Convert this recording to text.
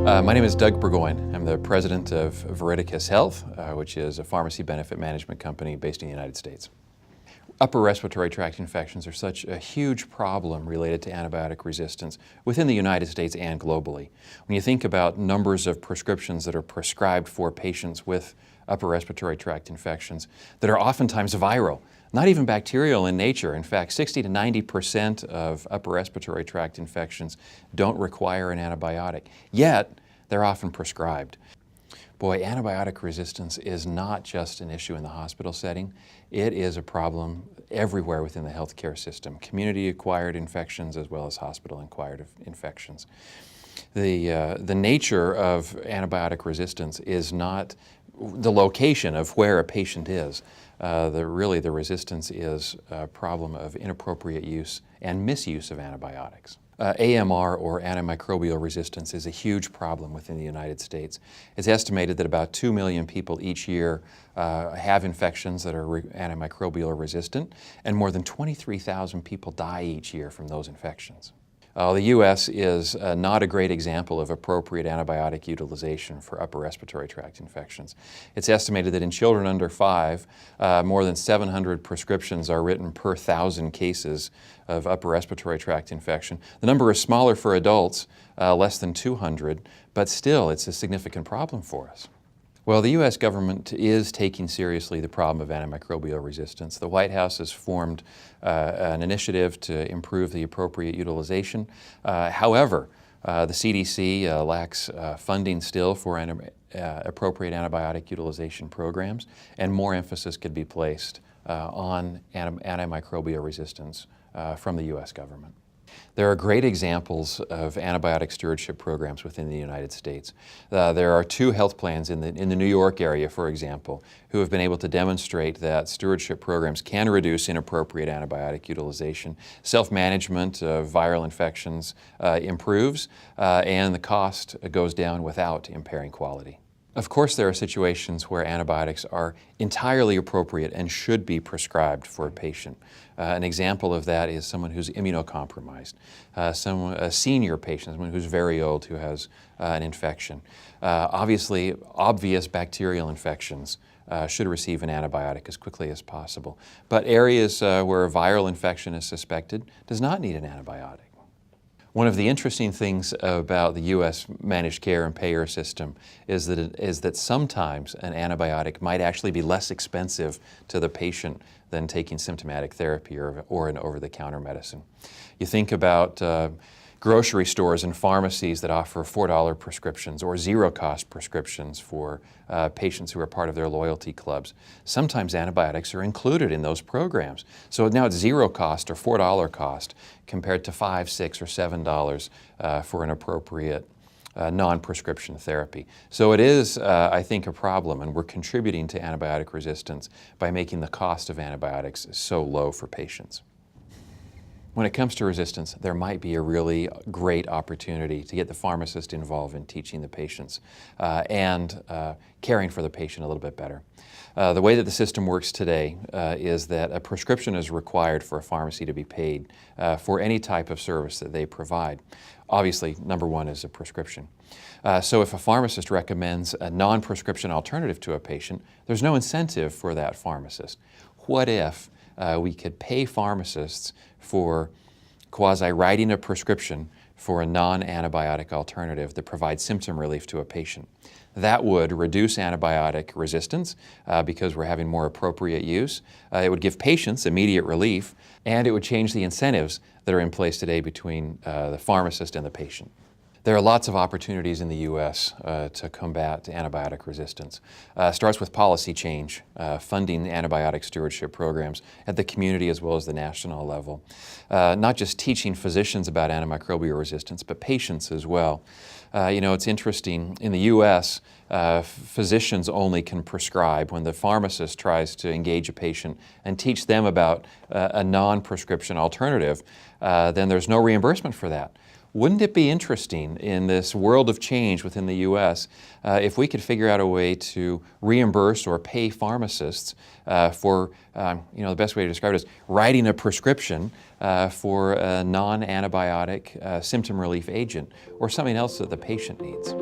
My name is Doug Burgoyne. I'm the president of Veridicus Health, which is a pharmacy benefit management company based in the United States. Upper respiratory tract infections are such a huge problem related to antibiotic resistance within the United States and globally. When you think about numbers of prescriptions that are prescribed for patients with upper respiratory tract infections that are oftentimes viral, not even bacterial in nature. In fact, 60 to 90% of upper respiratory tract infections don't require an antibiotic, yet they're often prescribed. Boy, antibiotic resistance is not just an issue in the hospital setting. It is a problem everywhere within the healthcare system, community-acquired infections as well as hospital-acquired infections. The nature of antibiotic resistance is not the location of where a patient is. Really, the resistance is a problem of inappropriate use and misuse of antibiotics. AMR, or antimicrobial resistance, is a huge problem within the United States. It's estimated that about 2 million people each year have infections that are antimicrobial resistant, and more than 23,000 people die each year from those infections. The U.S. is not a great example of appropriate antibiotic utilization for upper respiratory tract infections. It's estimated that in children under 5, more than 700 prescriptions are written per 1,000 cases of upper respiratory tract infection. The number is smaller for adults, less than 200, but still it's a significant problem for us. Well, the U.S. government is taking seriously the problem of antimicrobial resistance. The White House has formed an initiative to improve the appropriate utilization. However, the CDC lacks funding still for appropriate antibiotic utilization programs, and more emphasis could be placed on antimicrobial resistance from the U.S. government. There are great examples of antibiotic stewardship programs within the United States. There are 2 health plans in the New York area, for example, who have been able to demonstrate that stewardship programs can reduce inappropriate antibiotic utilization. Self-management of viral infections improves, and the cost goes down without impairing quality. Of course, there are situations where antibiotics are entirely appropriate and should be prescribed for a patient. An example of that is someone who's immunocompromised, a senior patient, someone who's very old who has an infection. Obviously, obvious bacterial infections should receive an antibiotic as quickly as possible. But areas where a viral infection is suspected does not need an antibiotic. One of the interesting things about the U.S. managed care and payer system is that sometimes an antibiotic might actually be less expensive to the patient than taking symptomatic therapy or an over-the-counter medicine. You think about grocery stores and pharmacies that offer $4 prescriptions or zero-cost prescriptions for patients who are part of their loyalty clubs. Sometimes antibiotics are included in those programs. So now it's zero cost or $4 cost compared to $5, $6, or $7 for an appropriate non-prescription therapy. So it is, I think, a problem, and we're contributing to antibiotic resistance by making the cost of antibiotics so low for patients. When it comes to resistance, there might be a really great opportunity to get the pharmacist involved in teaching the patients and caring for the patient a little bit better. The way that the system works today is that a prescription is required for a pharmacy to be paid for any type of service that they provide. Obviously, number one is a prescription. So if a pharmacist recommends a non-prescription alternative to a patient, there's no incentive for that pharmacist. What if we could pay pharmacists for quasi-writing a prescription for a non-antibiotic alternative that provides symptom relief to a patient? That would reduce antibiotic resistance because we're having more appropriate use. It would give patients immediate relief, and it would change the incentives that are in place today between the pharmacist and the patient. There are lots of opportunities in the U.S. To combat antibiotic resistance. Starts with policy change, funding antibiotic stewardship programs at the community as well as the national level. Not just teaching physicians about antimicrobial resistance, but patients as well. You know, it's interesting, in the U.S., physicians only can prescribe. When the pharmacist tries to engage a patient and teach them about a non-prescription alternative, then there's no reimbursement for that. Wouldn't it be interesting in this world of change within the U.S. If we could figure out a way to reimburse or pay pharmacists for, the best way to describe it is writing a prescription for a non-antibiotic symptom relief agent or something else that the patient needs.